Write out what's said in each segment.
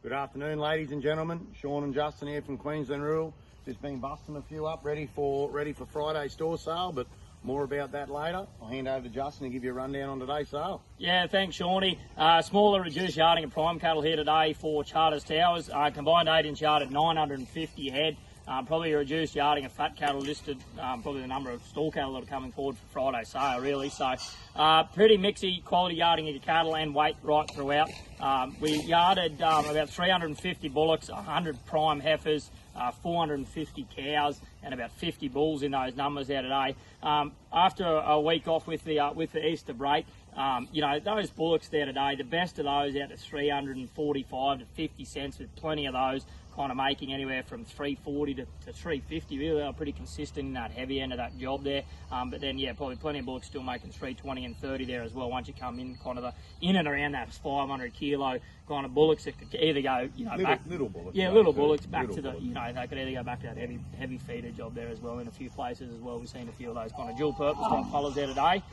Good afternoon, ladies and gentlemen. Sean and Justin here from Queensland Rural. Just been busting a few up, ready for Friday's store sale, but more about that later. I'll hand over to Justin to give you a rundown on today's sale. Yeah, thanks, Shawnee. Smaller reduced yarding of prime cattle here today for Charters Towers. Combined 8-inch yard at 950 head. Probably a reduced yarding of fat cattle listed, probably the number of stall cattle that are coming forward for Friday's sale, really. So pretty mixy quality yarding of your cattle and weight right throughout. We yarded about 350 bullocks, 100 prime heifers, 450 cows, and about 50 bulls in those numbers there today. After a week off with the Easter break, you know, those bullocks there today, the best of those out to 345 to 50 cents, with plenty of those kind of making anywhere from 340 to 350. Really, they're pretty consistent in that heavy end of that job there. But then, yeah, probably plenty of bullocks still making 320 and 30 there as well. Once you come in kind of in and around that 500 kilo kind of bullocks, that could either go, you know, little bullocks. Yeah, little bullocks back to the, you know, they could either go back to that heavy feeder job there as well in a few places as well. We've seen a few of those kind of dual purpose type colours there today.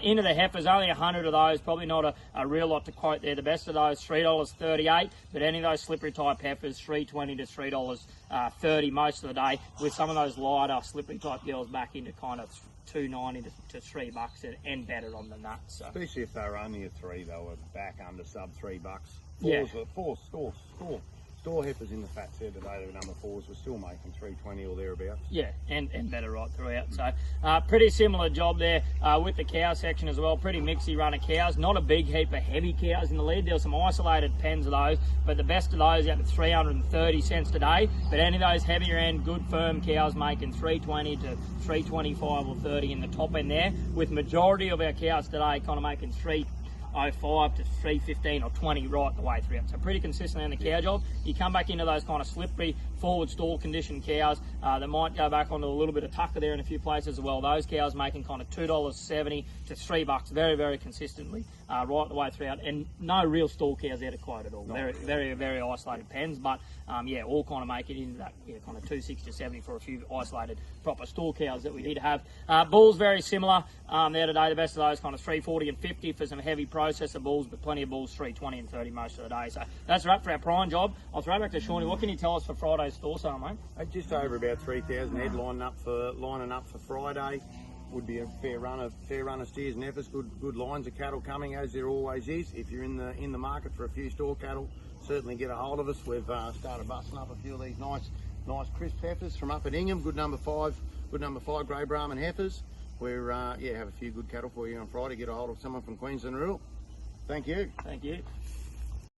Into the heifers, only 100 of those, probably not a real lot to quote there. The best of those, $3.38, but any of those slippery type heifers, $3.20 to $3.30 most of the day, with some of those lighter slippery type girls back into kind of $2.90 to $3 and better on than that. So especially if they were only a 3, they were back under sub $3. Four store heifers in the fat set today, the number 4s were still making 320 or thereabouts. Yeah, and better right throughout. So pretty similar job there with the cow section as well. Pretty mixy run of cows. Not a big heap of heavy cows in the lead. There's some isolated pens of those, but the best of those out to 330 cents today. But any of those heavier end, good firm cows making 320 to 325 or 30 in the top end there, with majority of our cows today kind of making 305 to 315 or 20 right the way through. So pretty consistent in the cow job. You come back into those kind of slippery forward stall condition cows that might go back onto a little bit of tucker there in a few places as well. Those cows making kind of $2.70 to $3 very, very consistently right the way throughout, and no real stall cows there to quote at all. Very isolated pens, but yeah, all kind of make it into that kind of 260 to 70 for a few isolated proper stall cows that we did have. Bulls very similar there today. The best of those kind of 340 and 50 for some heavy processor bulls, but plenty of bulls 320 and 30 most of the day. So that's a wrap for our prime job. I'll throw back to Shawnee. What can you tell us for Friday's store sale, mate? Just over about 3,000 head lining up for Friday. Would be a fair run of steers and heifers. Good lines of cattle coming, as there always is. If you're in the market for a few store cattle, certainly get a hold of us. We've started busting up a few of these nice crisp heifers from up at Ingham. Good number 5 grey Brahman heifers. We're have a few good cattle for you on Friday. Get a hold of someone from Queensland Rural. Thank you. Thank you.